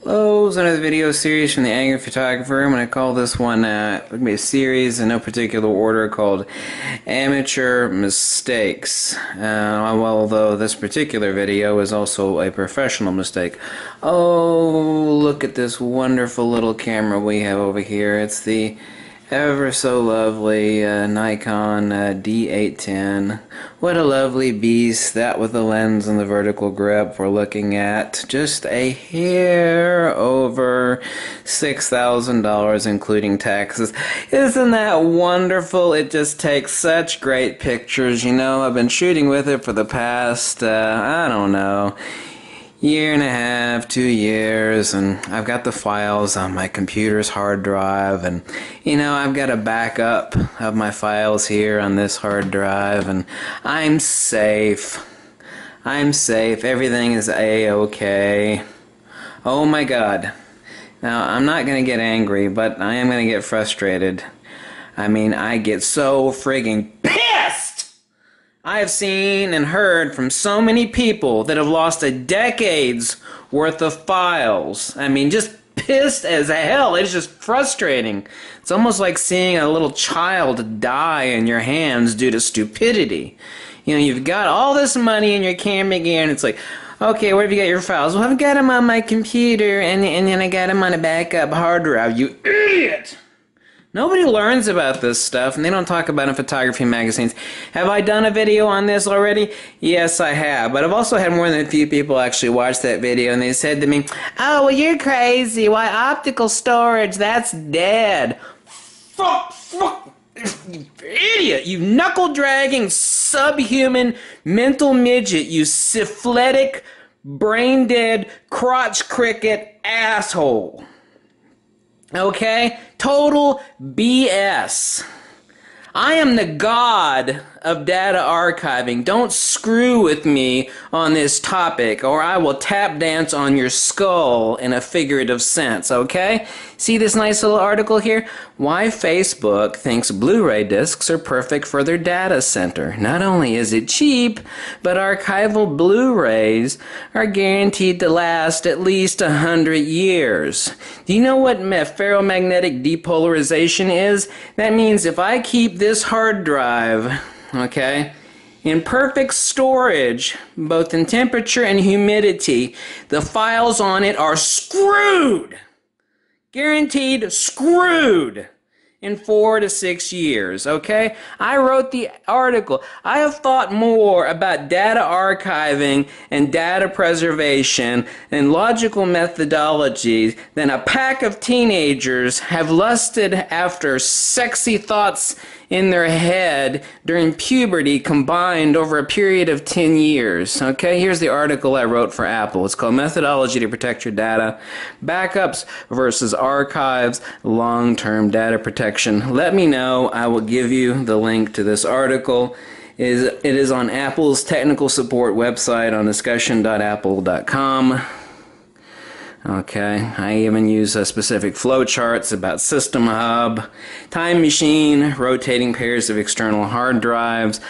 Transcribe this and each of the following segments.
Hello, it's another video series from the Angry Photographer. I'm going to call this one, it would be a series in no particular order called Amateur Mistakes. Although this particular video is also a professional mistake. Oh, look at this wonderful little camera we have over here. It's the ever so lovely Nikon D810. What a lovely beast, that with the lens and the vertical grip we're looking at. Just a hair over $6,000 including taxes. Isn't that wonderful? It just takes such great pictures. You know, I've been shooting with it for the past, I don't know, year and a half, 2 years, and I've got the files on my computer's hard drive, and you know, I've got a backup of my files here on this hard drive, and I'm safe. I'm safe. Everything is A-okay. Oh my God. Now, I'm not gonna get angry, but I am gonna get frustrated. I mean, I get so friggin' pissed! I have seen and heard from so many people that have lost a decade's worth of files. I mean, just pissed as hell. It's just frustrating. It's almost like seeing a little child die in your hands due to stupidity. You know, you've got all this money in your camera gear, and it's like, okay, where have you got your files? Well, I've got them on my computer, and then I got them on a backup hard drive. You idiot! Nobody learns about this stuff, and they don't talk about it in photography magazines. Have I done a video on this already? Yes, I have. But I've also had more than a few people actually watch that video, and they said to me, "Oh, well, you're crazy. Why, optical storage? That's dead." Fuck, you idiot. You knuckle-dragging, subhuman, mental midget. You syphilitic, brain-dead, crotch cricket asshole. Okay? Total BS. I am the god of data archiving. Don't screw with me on this topic, or I will tap dance on your skull in a figurative sense, okay? See this nice little article here? Why Facebook thinks Blu-ray discs are perfect for their data center. Not only is it cheap, but archival Blu-rays are guaranteed to last at least 100 years. Do you know what ferromagnetic depolarization is? That means if I keep this hard drive, okay, in perfect storage, both in temperature and humidity, the files on it are screwed. Guaranteed screwed in 4 to 6 years, okay? I wrote the article. I have thought more about data archiving and data preservation and logical methodologies than a pack of teenagers have lusted after sexy thoughts in their head during puberty combined over a period of 10 years. Okay, here's the article I wrote for Apple. It's called Methodology to Protect Your Data, Backups versus Archives, Long-Term Data Protection. Let me know. I will give you the link to this article. It is on Apple's technical support website on discussion.apple.com. Okay, I even use specific flowcharts about System Hub, Time Machine, rotating pairs of external hard drives,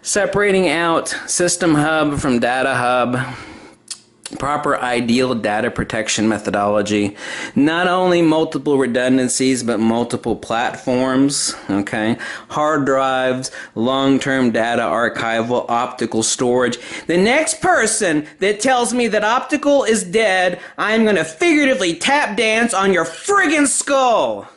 separating out System Hub from Data Hub, proper ideal data protection methodology, not only multiple redundancies but multiple platforms, okay, hard drives, long-term data archival, optical storage. The next person that tells me that optical is dead, I'm going to figuratively tap dance on your friggin' skull,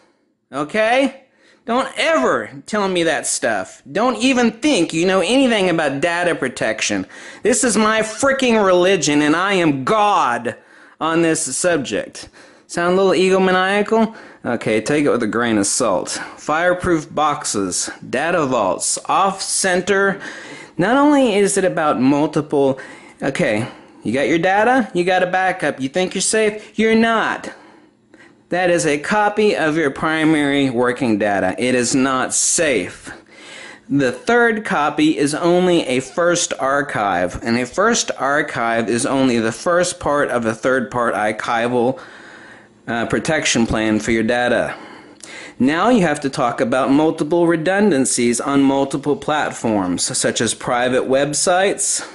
okay? Don't ever tell me that stuff. Don't even think you know anything about data protection. This is my freaking religion, and I am God on this subject. Sound a little egomaniacal? Okay, take it with a grain of salt. Fireproof boxes, data vaults, off-center. Not only is it about multiple... Okay, you got your data, you got a backup. You think you're safe? You're not. That is a copy of your primary working data. It is not safe. The third copy is only a first archive, and a first archive is only the first part of a third-part archival protection plan for your data. Now you have to talk about multiple redundancies on multiple platforms, such as private websites,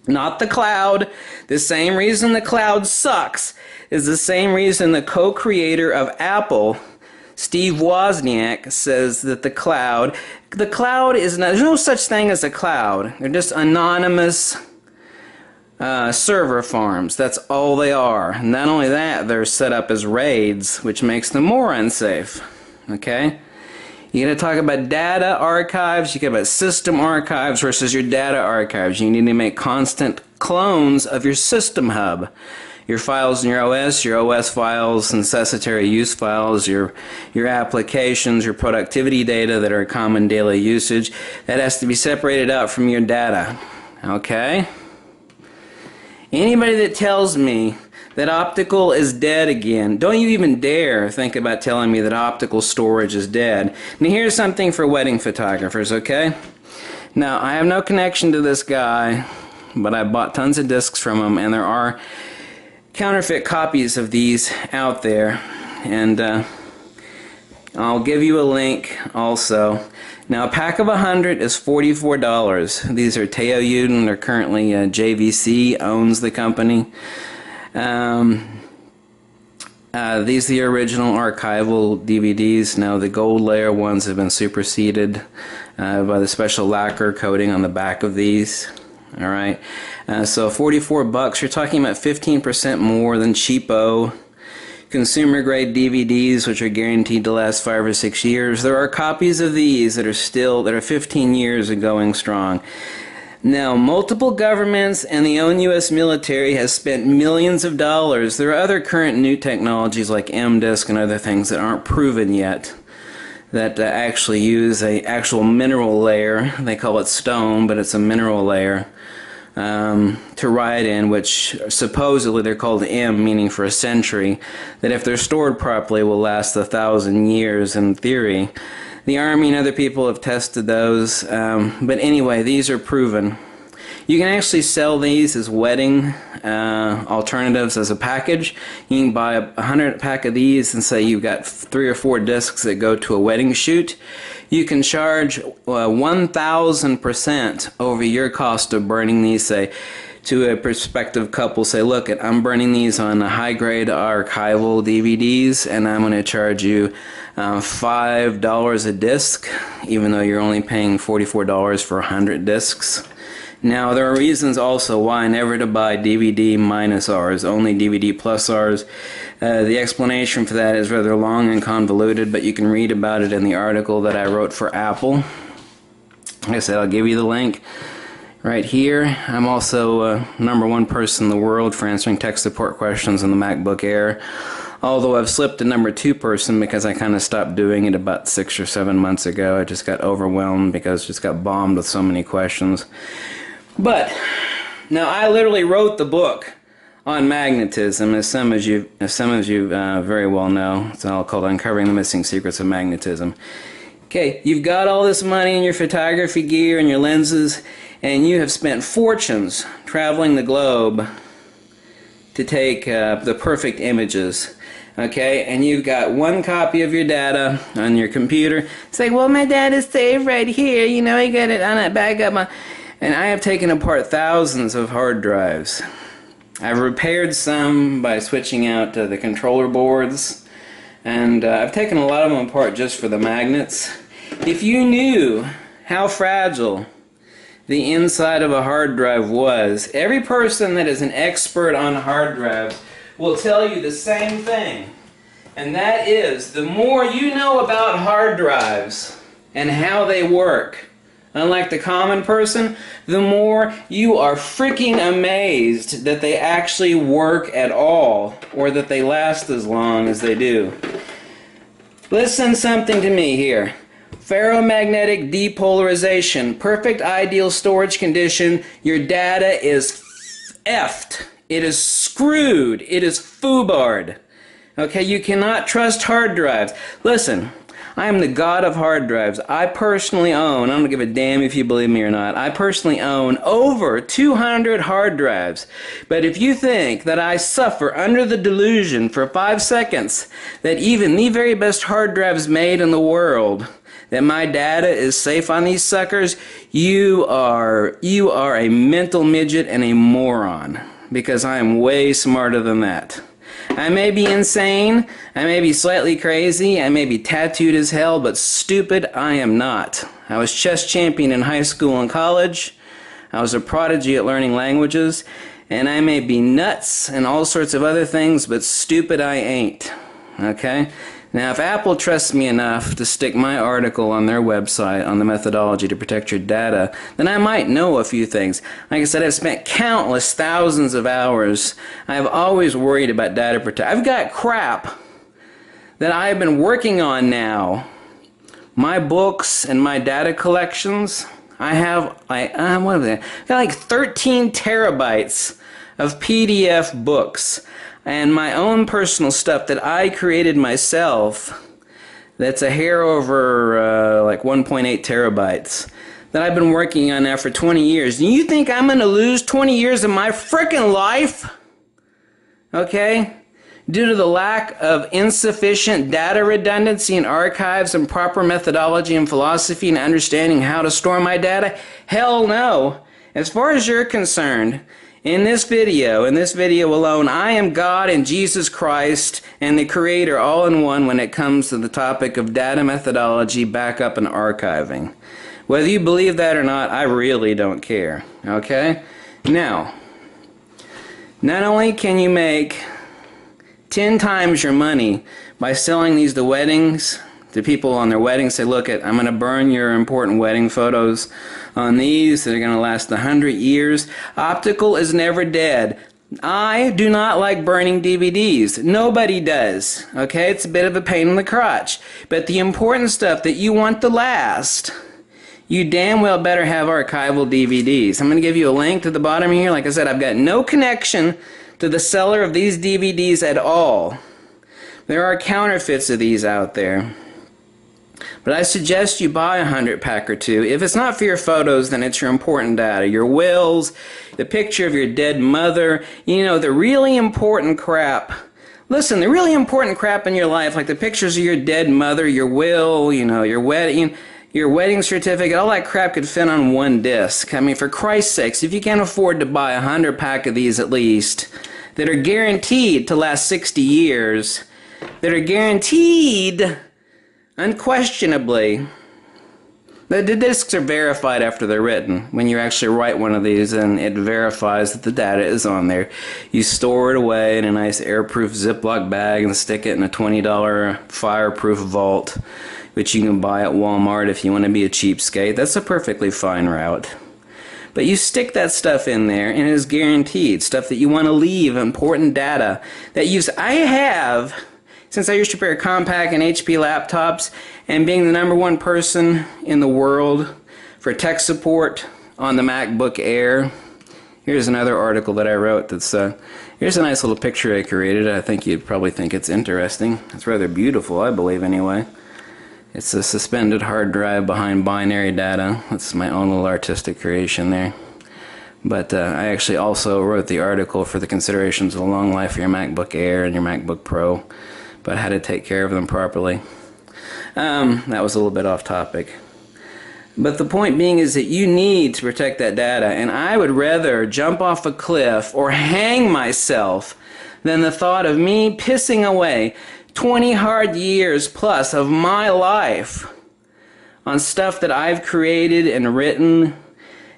not the cloud, The same reason the cloud sucks is the same reason the co-creator of Apple, Steve Wozniak, says that the cloud is not, there's no such thing as a cloud. They're just anonymous server farms. That's all they are. Not only that, they're set up as RAIDs, which makes them more unsafe. Okay? You gotta talk about data archives, you got about system archives versus your data archives. You need to make constant clones of your system hub. Your files in your OS files, necessitary use files, your applications, your productivity data that are common daily usage, that has to be separated out from your data. Okay? Anybody that tells me that optical is dead again, don't you even dare think about telling me that optical storage is dead. Now here's something for wedding photographers, okay? Now I have no connection to this guy, but I bought tons of discs from him, and there are counterfeit copies of these out there, and I'll give you a link also. Now a pack of 100 is $44. These are Teo Uden. They're currently JVC owns the company. These are the original archival DVDs. Now the gold layer ones have been superseded by the special lacquer coating on the back of these. Alright, so 44 bucks, you're talking about 15% more than cheapo consumer grade DVDs, which are guaranteed to last 5 or 6 years. There are copies of these that are 15 years and going strong. Now, multiple governments and the own U.S. military has spent millions of dollars. There are other current new technologies like M-Disc and other things that aren't proven yet, that actually use a actual mineral layer. They call it stone, but it's a mineral layer to write in, which supposedly they're called M, meaning for a century, that if they're stored properly will last 1,000 years in theory. The Army and other people have tested those, but anyway, these are proven. You can actually sell these as wedding alternatives as a package. You can buy 100 pack of these and say you've got 3 or 4 discs that go to a wedding shoot. You can charge 1,000% over your cost of burning these, say, to a prospective couple. Say, look, I'm burning these on high-grade archival DVDs, and I'm going to charge you $5 a disc, even though you're only paying $44 for 100 discs. Now, there are reasons also why never to buy DVD minus Rs, only DVD plus Rs. The explanation for that is rather long and convoluted, but you can read about it in the article that I wrote for Apple. Like I said, I'll give you the link right here. I'm also #1 person in the world for answering tech support questions on the MacBook Air, although I've slipped to #2 person because I kind of stopped doing it about 6 or 7 months ago. I just got overwhelmed because I just got bombed with so many questions. But now I literally wrote the book on magnetism, as some of you very well know. It's all called Uncovering the Missing Secrets of Magnetism. Okay, you've got all this money in your photography gear and your lenses, and you have spent fortunes traveling the globe to take the perfect images. Okay, and you've got one copy of your data on your computer. It's like, well, my data's saved right here. You know, I got it on that backup. And I have taken apart thousands of hard drives. I've repaired some by switching out the controller boards, and I've taken a lot of them apart just for the magnets. If you knew how fragile the inside of a hard drive was, every person that is an expert on hard drives will tell you the same thing, and that is, the more you know about hard drives and how they work, unlike the common person, the more you are freaking amazed that they actually work at all, or that they last as long as they do. Listen something to me here. Ferromagnetic depolarization, perfect ideal storage condition. Your data is effed. It is screwed. It is foobarred. Okay, you cannot trust hard drives. Listen. I am the god of hard drives. I personally own, I don't give a damn if you believe me or not, I personally own over 200 hard drives. But if you think that I suffer under the delusion for 5 seconds that even the very best hard drives made in the world, that my data is safe on these suckers, you are a mental midget and a moron. because I am way smarter than that. I may be insane, I may be slightly crazy, I may be tattooed as hell, but stupid I am not. I was chess champion in high school and college. I was a prodigy at learning languages, and I may be nuts and all sorts of other things, but stupid I ain't. Okay? Now, if Apple trusts me enough to stick my article on their website on the methodology to protect your data, then I might know a few things. Like I said, I've spent countless thousands of hours. I've always worried about data protection. I've got crap that I've been working on now. My books and my data collections, I have like, what are they? I've got like 13 terabytes of PDF books. And my own personal stuff that I created myself, that's a hair over like 1.8 terabytes, that I've been working on now for 20 years. Do you think I'm going to lose 20 years of my frickin' life? Okay? Due to the lack of insufficient data redundancy in archives and proper methodology and philosophy and understanding how to store my data? Hell no. As far as you're concerned, in this video alone, I am God and Jesus Christ and the Creator all in one when it comes to the topic of data methodology, backup, and archiving. Whether you believe that or not, I really don't care. Okay? Now, not only can you make 10 times your money by selling these to weddings, to people on their weddings, say, look, I'm going to burn your important wedding photos on these that are going to last 100 years. Optical is never dead. I do not like burning DVDs. Nobody does. Okay? It's a bit of a pain in the crotch. But the important stuff that you want to last, you damn well better have archival DVDs. I'm going to give you a link to the bottom here. Like I said, I've got no connection to the seller of these DVDs at all. There are counterfeits of these out there. But I suggest you buy a 100-pack or two. If it's not for your photos, then it's your important data. Your wills, the picture of your dead mother, you know, the really important crap. Listen, the really important crap in your life, like the pictures of your dead mother, your will, you know, your wedding certificate, all that crap could fit on one disc. I mean, for Christ's sakes, if you can't afford to buy a 100-pack of these at least, that are guaranteed to last 60 years, that are guaranteed, unquestionably, the discs are verified after they're written. When you actually write one of these and it verifies that the data is on there, you store it away in a nice airproof Ziploc bag and stick it in a $20 fireproof vault, which you can buy at Walmart if you want to be a cheapskate. That's a perfectly fine route. But you stick that stuff in there and it is guaranteed. Stuff that you want to leave, important data that I have, since I used to repair Compaq and HP laptops, and being the #1 person in the world for tech support on the MacBook Air. Here's another article that I wrote that's, here's a nice little picture I created. I think you'd probably think it's interesting. It's rather beautiful, I believe, anyway. It's a suspended hard drive behind binary data. That's my own little artistic creation there. But I actually also wrote the article for the considerations of the long life of your MacBook Air and your MacBook Pro, but how to take care of them properly. That was a little bit off topic. But the point being is that you need to protect that data, and I would rather jump off a cliff or hang myself than the thought of me pissing away 20 hard years plus of my life on stuff that I've created and written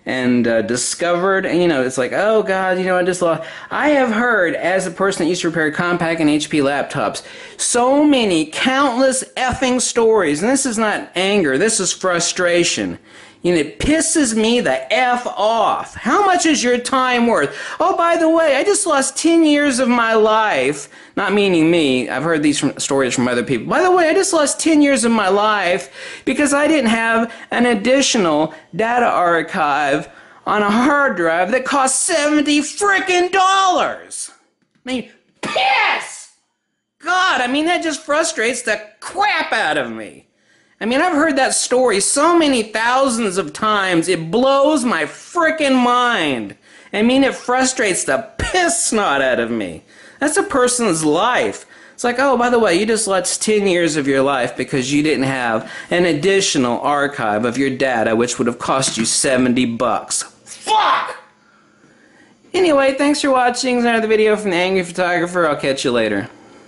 and discovered. And, you know, it's like, oh God, you know, I just lost. I have heard, as a person that used to repair Compaq and HP laptops, so many countless effing stories, and this is not anger, this is frustration. You know, it pisses me the F off. How much is your time worth? Oh, by the way, I just lost 10 years of my life. Not meaning me. I've heard these stories from other people. By the way, I just lost 10 years of my life because I didn't have an additional data archive on a hard drive that cost $70 frickin' dollars. I mean, piss! God, I mean, that just frustrates the crap out of me. I mean, I've heard that story so many thousands of times, it blows my frickin' mind. I mean, it frustrates the piss snot out of me. That's a person's life. It's like, oh, by the way, you just lost 10 years of your life because you didn't have an additional archive of your data, which would have cost you $70. Fuck! Anyway, thanks for watching another video from the Angry Photographer. I'll catch you later.